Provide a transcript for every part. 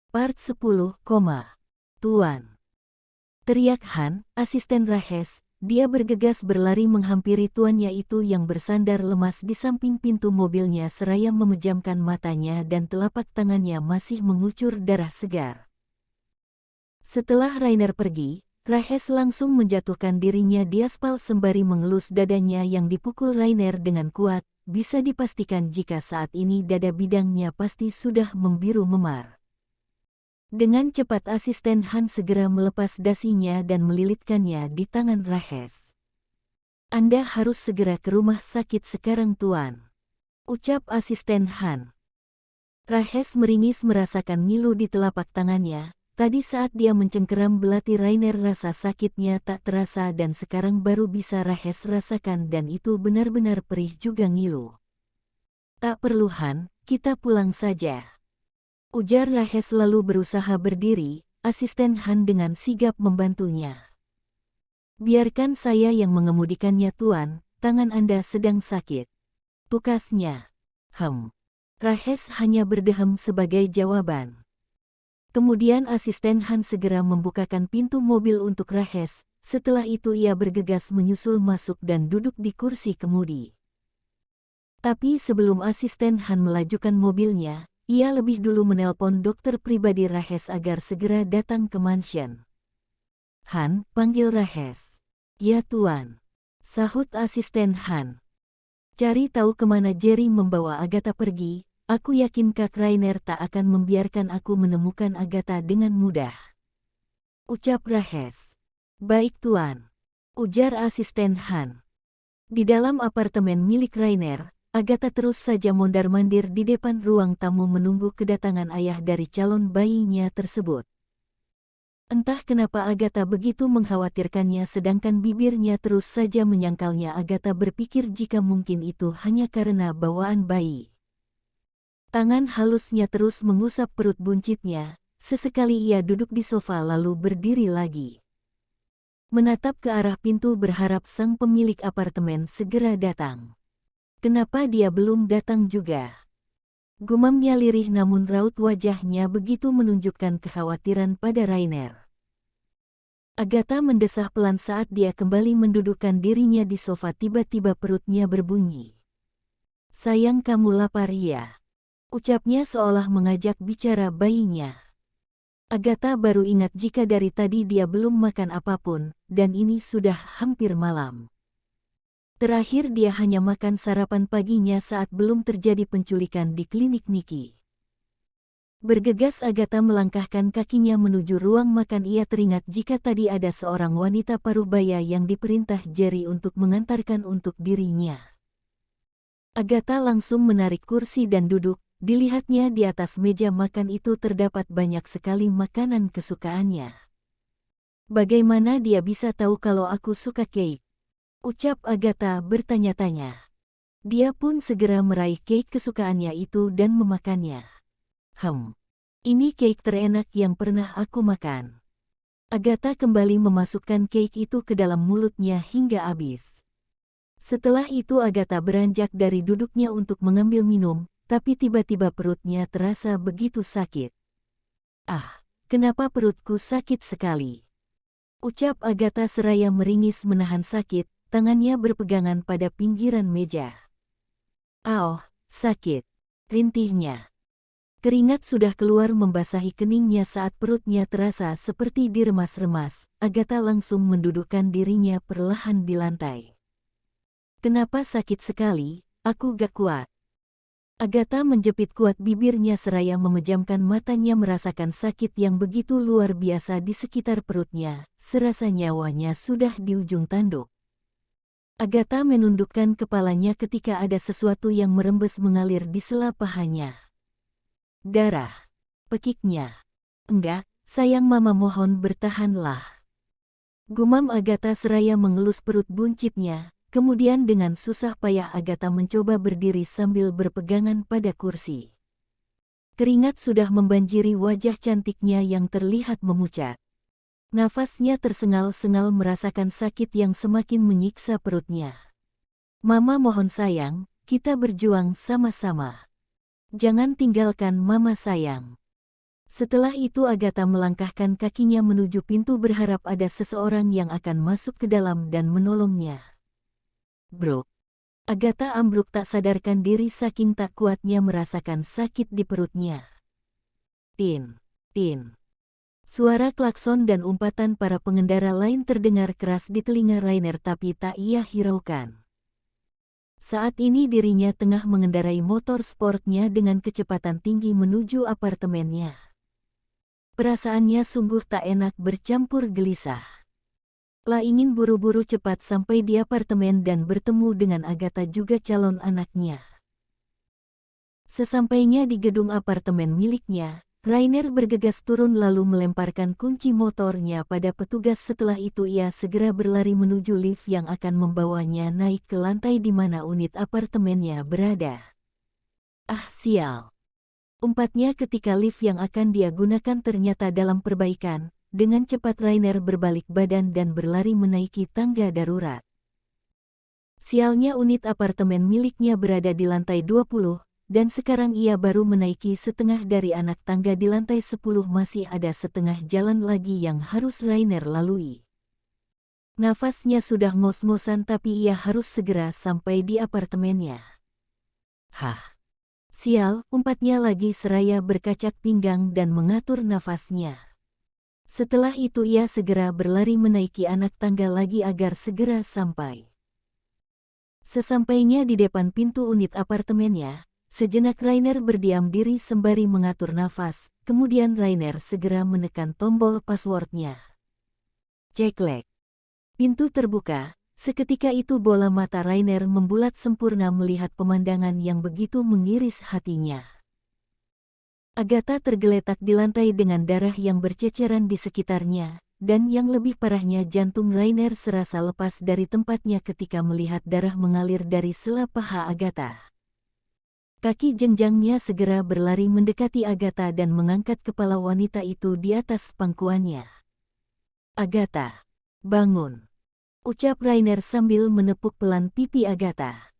Part 10, Tuan. Teriak Han, asisten Rahes. Dia bergegas berlari menghampiri tuannya itu yang bersandar lemas di samping pintu mobilnya seraya memejamkan matanya dan telapak tangannya masih mengucur darah segar. Setelah Rainer pergi, Rahes langsung menjatuhkan dirinya di aspal sembari mengelus dadanya yang dipukul Rainer dengan kuat. Bisa dipastikan jika saat ini dada bidangnya pasti sudah membiru memar. Dengan cepat asisten Han segera melepas dasinya dan melilitkannya di tangan Rahes. "Anda harus segera ke rumah sakit sekarang, Tuan," ucap asisten Han. Rahes meringis merasakan ngilu di telapak tangannya. Tadi saat dia mencengkeram belati Rainer rasa sakitnya tak terasa dan sekarang baru bisa Rahes rasakan dan itu benar-benar perih juga ngilu. "Tak perlu Han, kita pulang saja," ujar Rahes lalu berusaha berdiri. Asisten Han dengan sigap membantunya. "Biarkan saya yang mengemudikannya, Tuan, tangan Anda sedang sakit," tukasnya. Rahes hanya berdehem sebagai jawaban. Kemudian asisten Han segera membukakan pintu mobil untuk Rahes. Setelah itu ia bergegas menyusul masuk dan duduk di kursi kemudi. Tapi sebelum asisten Han melajukan mobilnya, ia lebih dulu menelpon dokter pribadi Rahes agar segera datang ke mansion. "Han," panggil Rahes. "Ya Tuan," sahut asisten Han. "Cari tahu kemana Jerry membawa Agatha pergi. Aku yakin Kak Rainer tak akan membiarkan aku menemukan Agatha dengan mudah," ucap Rahes. "Baik Tuan," ujar asisten Han. Di dalam apartemen milik Rainer, Agatha terus saja mondar-mandir di depan ruang tamu menunggu kedatangan ayah dari calon bayinya tersebut. Entah kenapa Agatha begitu mengkhawatirkannya sedangkan bibirnya terus saja menyangkalnya. Agatha berpikir jika mungkin itu hanya karena bawaan bayi. Tangan halusnya terus mengusap perut buncitnya. Sesekali ia duduk di sofa lalu berdiri lagi. Menatap ke arah pintu berharap sang pemilik apartemen segera datang. Kenapa dia belum datang juga? Gumamnya lirih namun raut wajahnya begitu menunjukkan kekhawatiran pada Rainer. Agatha mendesah pelan saat dia kembali mendudukkan dirinya di sofa. Tiba-tiba perutnya berbunyi. "Sayang, kamu lapar ya?" ucapnya seolah mengajak bicara bayinya. Agatha baru ingat jika dari tadi dia belum makan apapun, dan ini sudah hampir malam. Terakhir dia hanya makan sarapan paginya saat belum terjadi penculikan di klinik Niki. Bergegas Agatha melangkahkan kakinya menuju ruang makan. Ia teringat jika tadi ada seorang wanita paruh baya yang diperintah Jerry untuk mengantarkan untuk dirinya. Agatha langsung menarik kursi dan duduk. Dilihatnya di atas meja makan itu terdapat banyak sekali makanan kesukaannya. "Bagaimana dia bisa tahu kalau aku suka cake?" ucap Agatha bertanya-tanya. Dia pun segera meraih cake kesukaannya itu dan memakannya. Ini cake terenak yang pernah aku makan." Agatha kembali memasukkan cake itu ke dalam mulutnya hingga habis. Setelah itu Agatha beranjak dari duduknya untuk mengambil minum, tapi tiba-tiba perutnya terasa begitu sakit. "Ah, kenapa perutku sakit sekali?" ucap Agatha seraya meringis menahan sakit. Tangannya berpegangan pada pinggiran meja. "Aoh, sakit," rintihnya. Keringat sudah keluar membasahi keningnya saat perutnya terasa seperti diremas-remas. Agatha langsung mendudukkan dirinya perlahan di lantai. "Kenapa sakit sekali? Aku gak kuat." Agatha menjepit kuat bibirnya seraya memejamkan matanya merasakan sakit yang begitu luar biasa di sekitar perutnya. Serasa nyawanya sudah di ujung tanduk. Agatha menundukkan kepalanya ketika ada sesuatu yang merembes mengalir di sela pahanya. "Darah," pekiknya. "Enggak, sayang, Mama mohon bertahanlah," gumam Agatha seraya mengelus perut buncitnya. Kemudian dengan susah payah Agatha mencoba berdiri sambil berpegangan pada kursi. Keringat sudah membanjiri wajah cantiknya yang terlihat memucat. Nafasnya tersengal-sengal merasakan sakit yang semakin menyiksa perutnya. "Mama mohon sayang, kita berjuang sama-sama. Jangan tinggalkan Mama sayang." Setelah itu Agatha melangkahkan kakinya menuju pintu berharap ada seseorang yang akan masuk ke dalam dan menolongnya. Brok. Agatha ambruk tak sadarkan diri saking tak kuatnya merasakan sakit di perutnya. Tin, tin. Suara klakson dan umpatan para pengendara lain terdengar keras di telinga Rainer tapi tak ia hiraukan. Saat ini dirinya tengah mengendarai motor sportnya dengan kecepatan tinggi menuju apartemennya. Perasaannya sungguh tak enak bercampur gelisah. La ingin buru-buru cepat sampai di apartemen dan bertemu dengan Agatha juga calon anaknya. Sesampainya di gedung apartemen miliknya, Rainer bergegas turun lalu melemparkan kunci motornya pada petugas. Setelah itu ia segera berlari menuju lift yang akan membawanya naik ke lantai di mana unit apartemennya berada. Ah sial! Umpatnya ketika lift yang akan dia gunakan ternyata dalam perbaikan. Dengan cepat Rainer berbalik badan dan berlari menaiki tangga darurat. Sialnya unit apartemen miliknya berada di lantai 20. Dan sekarang ia baru menaiki setengah dari anak tangga di lantai 10. Masih ada setengah jalan lagi yang harus Rainer lalui. Nafasnya sudah ngos-ngosan tapi ia harus segera sampai di apartemennya. Hah! Sial, umpatnya lagi seraya berkacak pinggang dan mengatur nafasnya. Setelah itu ia segera berlari menaiki anak tangga lagi agar segera sampai. Sesampainya di depan pintu unit apartemennya, sejenak Rainer berdiam diri sembari mengatur nafas, kemudian Rainer segera menekan tombol passwordnya. Ceklek. Pintu terbuka, seketika itu bola mata Rainer membulat sempurna melihat pemandangan yang begitu mengiris hatinya. Agatha tergeletak di lantai dengan darah yang berceceran di sekitarnya, dan yang lebih parahnya jantung Rainer serasa lepas dari tempatnya ketika melihat darah mengalir dari sela paha Agatha. Kaki jenjangnya segera berlari mendekati Agatha dan mengangkat kepala wanita itu di atas pangkuannya. Agatha, bangun! Ucap Rainer sambil menepuk pelan pipi Agatha.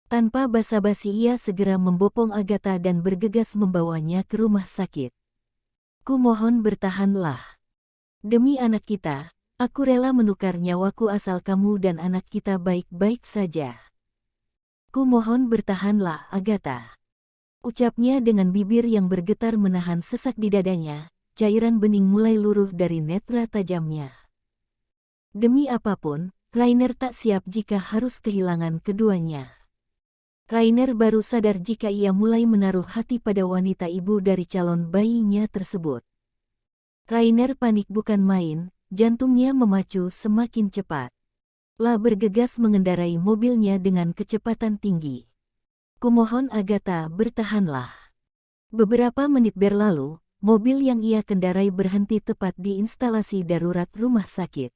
Tanpa basa-basi ia segera membopong Agatha dan bergegas membawanya ke rumah sakit. Kumohon bertahanlah. Demi anak kita, aku rela menukar nyawaku asal kamu dan anak kita baik-baik saja. Kumohon bertahanlah, Agatha. Ucapnya dengan bibir yang bergetar menahan sesak di dadanya, cairan bening mulai luruh dari netra tajamnya. Demi apapun, Rainer tak siap jika harus kehilangan keduanya. Rainer baru sadar jika ia mulai menaruh hati pada wanita ibu dari calon bayinya tersebut. Rainer panik bukan main, jantungnya memacu semakin cepat. La bergegas mengendarai mobilnya dengan kecepatan tinggi. Kumohon Agatha bertahanlah. Beberapa menit berlalu, mobil yang ia kendarai berhenti tepat di instalasi darurat rumah sakit.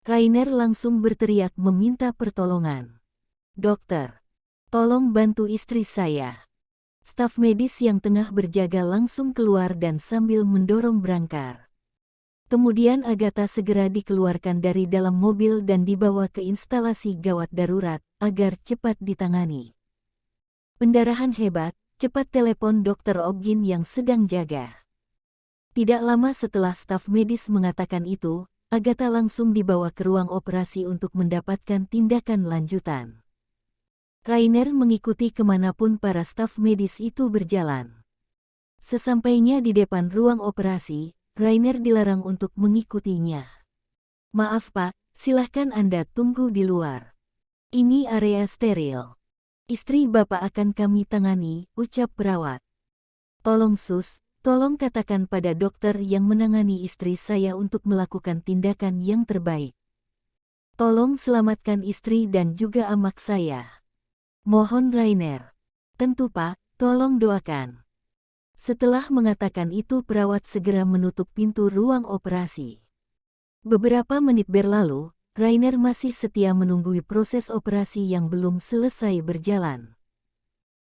Rainer langsung berteriak meminta pertolongan. Dokter, tolong bantu istri saya. Staf medis yang tengah berjaga langsung keluar dan sambil mendorong Brangkar. Kemudian Agatha segera dikeluarkan dari dalam mobil dan dibawa ke instalasi gawat darurat, agar cepat ditangani. Pendarahan hebat, cepat telepon Dr. Obgin yang sedang jaga. Tidak lama setelah staf medis mengatakan itu, Agatha langsung dibawa ke ruang operasi untuk mendapatkan tindakan lanjutan. Rainer mengikuti kemanapun para staf medis itu berjalan. Sesampainya di depan ruang operasi, Rainer dilarang untuk mengikutinya. Maaf Pak, silahkan Anda tunggu di luar. Ini area steril. Istri Bapak akan kami tangani, ucap perawat. Tolong Sus, tolong katakan pada dokter yang menangani istri saya untuk melakukan tindakan yang terbaik. Tolong selamatkan istri dan juga anak saya. Mohon Rainer. Tentu Pak, tolong doakan. Setelah mengatakan itu perawat segera menutup pintu ruang operasi. Beberapa menit berlalu, Rainer masih setia menunggui proses operasi yang belum selesai berjalan.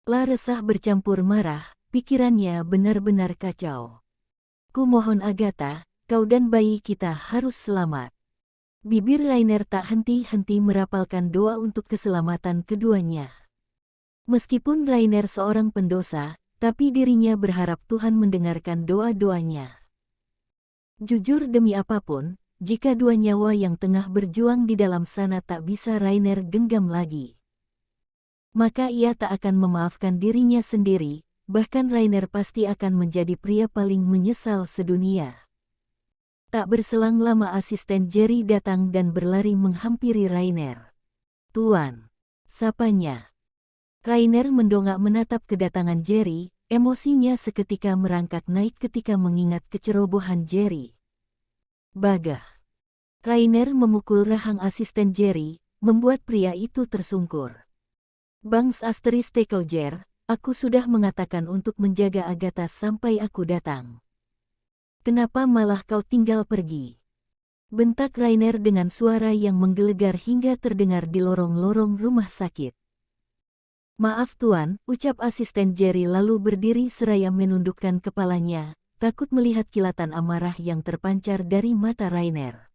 La resah bercampur marah, pikirannya benar-benar kacau. Kumohon Agatha, kau dan bayi kita harus selamat. Bibir Rainer tak henti-henti merapalkan doa untuk keselamatan keduanya. Meskipun Rainer seorang pendosa, tapi dirinya berharap Tuhan mendengarkan doa-doanya. Jujur demi apapun, jika dua nyawa yang tengah berjuang di dalam sana tak bisa Rainer genggam lagi, maka ia tak akan memaafkan dirinya sendiri, bahkan Rainer pasti akan menjadi pria paling menyesal sedunia. Tak berselang lama asisten Jerry datang dan berlari menghampiri Rainer. "Tuan," sapanya. Rainer mendongak menatap kedatangan Jerry, emosinya seketika merangkak naik ketika mengingat kecerobohan Jerry. "Bagah." Rainer memukul rahang asisten Jerry, membuat pria itu tersungkur. "Bangs Asteris Tekaujer, aku sudah mengatakan untuk menjaga Agatha sampai aku datang. Kenapa malah kau tinggal pergi?" bentak Rainer dengan suara yang menggelegar hingga terdengar di lorong-lorong rumah sakit. "Maaf tuan," ucap asisten Jerry lalu berdiri seraya menundukkan kepalanya, takut melihat kilatan amarah yang terpancar dari mata Rainer.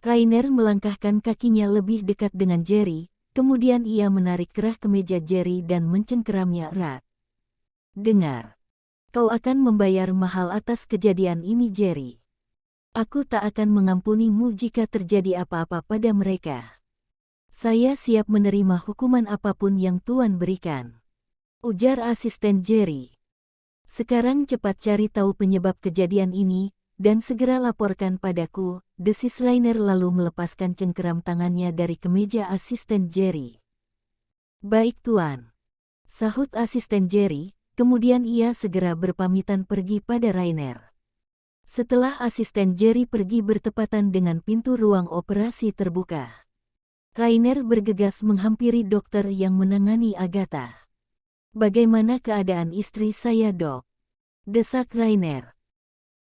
Rainer melangkahkan kakinya lebih dekat dengan Jerry, kemudian ia menarik kerah kemeja Jerry dan mencengkeramnya erat. "Dengar. Kau akan membayar mahal atas kejadian ini Jerry. Aku tak akan mengampunimu jika terjadi apa-apa pada mereka. Saya siap menerima hukuman apapun yang Tuan berikan," ujar asisten Jerry. "Sekarang cepat cari tahu penyebab kejadian ini, dan segera laporkan padaku," desis Rainer lalu melepaskan cengkeram tangannya dari kemeja asisten Jerry. "Baik Tuan," sahut asisten Jerry, kemudian ia segera berpamitan pergi pada Rainer. Setelah asisten Jerry pergi bertepatan dengan pintu ruang operasi terbuka, Rainer bergegas menghampiri dokter yang menangani Agatha. "Bagaimana keadaan istri saya, Dok?" desak Rainer.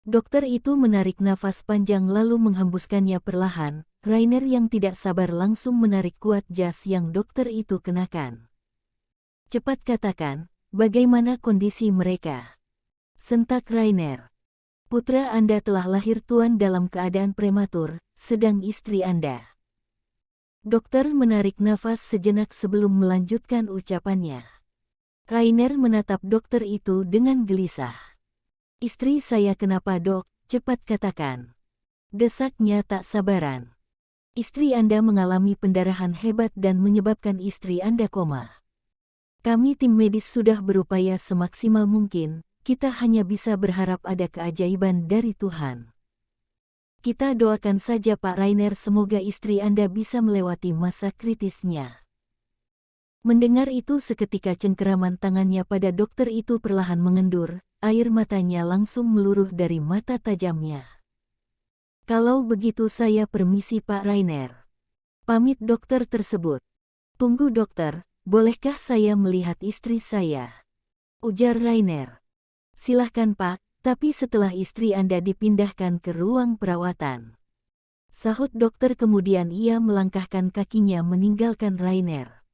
Dokter itu menarik nafas panjang lalu menghembuskannya perlahan. Rainer yang tidak sabar langsung menarik kuat jas yang dokter itu kenakan. "Cepat katakan, bagaimana kondisi mereka?" sentak Rainer. "Putra Anda telah lahir Tuan dalam keadaan prematur, sedang istri Anda." Dokter menarik nafas sejenak sebelum melanjutkan ucapannya. Rainer menatap dokter itu dengan gelisah. "Istri saya kenapa Dok? Cepat katakan," desaknya tak sabaran. "Istri Anda mengalami pendarahan hebat dan menyebabkan istri Anda koma. Kami tim medis sudah berupaya semaksimal mungkin, kita hanya bisa berharap ada keajaiban dari Tuhan. Kita doakan saja Pak Rainer semoga istri Anda bisa melewati masa kritisnya." Mendengar itu seketika cengkeraman tangannya pada dokter itu perlahan mengendur, air matanya langsung meluruh dari mata tajamnya. "Kalau begitu saya permisi Pak Rainer," pamit dokter tersebut. "Tunggu dokter, bolehkah saya melihat istri saya?" ujar Rainer. "Silahkan Pak, tapi setelah istri Anda dipindahkan ke ruang perawatan," sahut dokter kemudian ia melangkahkan kakinya meninggalkan Rainer.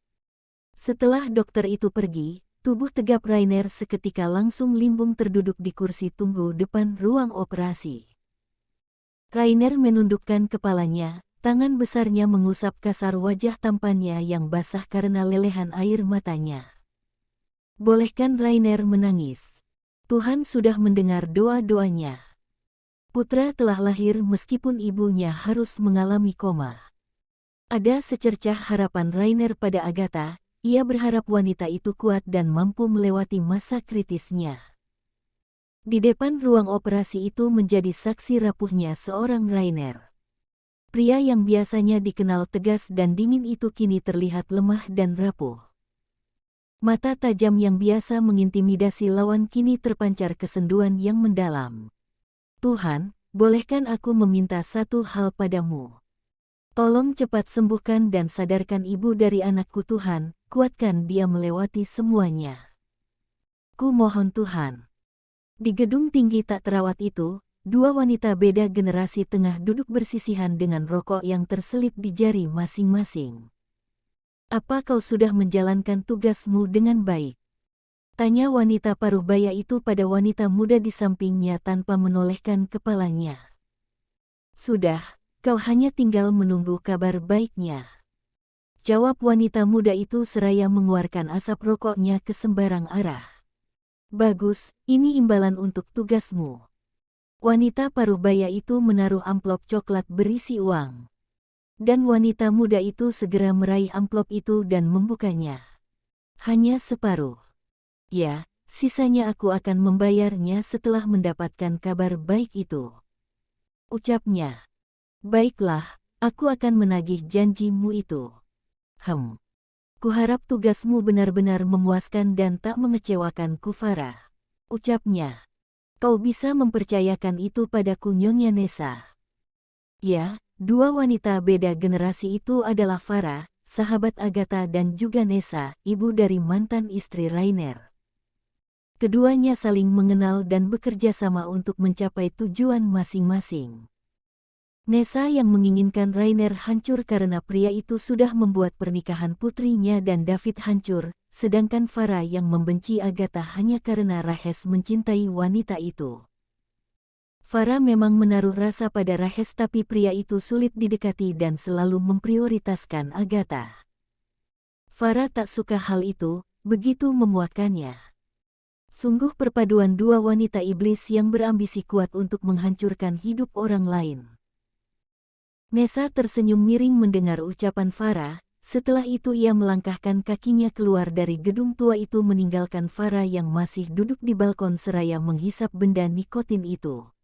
Setelah dokter itu pergi, tubuh tegap Rainer seketika langsung limbung terduduk di kursi tunggu depan ruang operasi. Rainer menundukkan kepalanya, tangan besarnya mengusap kasar wajah tampannya yang basah karena lelehan air matanya. Bolehkan Rainer menangis. Tuhan sudah mendengar doa-doanya. Putra telah lahir meskipun ibunya harus mengalami koma. Ada secercah harapan Rainer pada Agatha. Ia berharap wanita itu kuat dan mampu melewati masa kritisnya. Di depan ruang operasi itu menjadi saksi rapuhnya seorang Rainer. Pria yang biasanya dikenal tegas dan dingin itu kini terlihat lemah dan rapuh. Mata tajam yang biasa mengintimidasi lawan kini terpancar kesenduan yang mendalam. "Tuhan, bolehkan aku meminta satu hal padamu? Tolong cepat sembuhkan dan sadarkan ibu dari anakku Tuhan, kuatkan dia melewati semuanya. Ku mohon Tuhan." Di gedung tinggi tak terawat itu, dua wanita beda generasi tengah duduk bersisihan dengan rokok yang terselip di jari masing-masing. "Apa kau sudah menjalankan tugasmu dengan baik?" tanya wanita paruh baya itu pada wanita muda di sampingnya tanpa menolehkan kepalanya. "Sudah, kau hanya tinggal menunggu kabar baiknya," jawab wanita muda itu seraya mengeluarkan asap rokoknya ke sembarang arah. Bagus, ini imbalan untuk tugasmu. Wanita paruh baya itu menaruh amplop coklat berisi uang. Dan wanita muda itu segera meraih amplop itu dan membukanya. Hanya separuh. Ya, sisanya aku akan membayarnya setelah mendapatkan kabar baik itu. Ucapnya. Baiklah, aku akan menagih janjimu itu. Kuharap tugasmu benar-benar memuaskan dan tak mengecewakanku, Farah. Ucapnya. Kau bisa mempercayakan itu padaku, Nyonya Nessa. Ya, dua wanita beda generasi itu adalah Farah, sahabat Agatha, dan juga Nessa, ibu dari mantan istri Rainer. Keduanya saling mengenal dan bekerja sama untuk mencapai tujuan masing-masing. Nessa yang menginginkan Rainer hancur karena pria itu sudah membuat pernikahan putrinya dan David hancur, sedangkan Farah yang membenci Agatha hanya karena Rahes mencintai wanita itu. Farah memang menaruh rasa pada Rahes, tapi pria itu sulit didekati dan selalu memprioritaskan Agatha. Farah tak suka hal itu, begitu memuakannya. Sungguh perpaduan dua wanita iblis yang berambisi kuat untuk menghancurkan hidup orang lain. Nessa tersenyum miring mendengar ucapan Farah. Setelah itu ia melangkahkan kakinya keluar dari gedung tua itu meninggalkan Farah yang masih duduk di balkon seraya menghisap benda nikotin itu.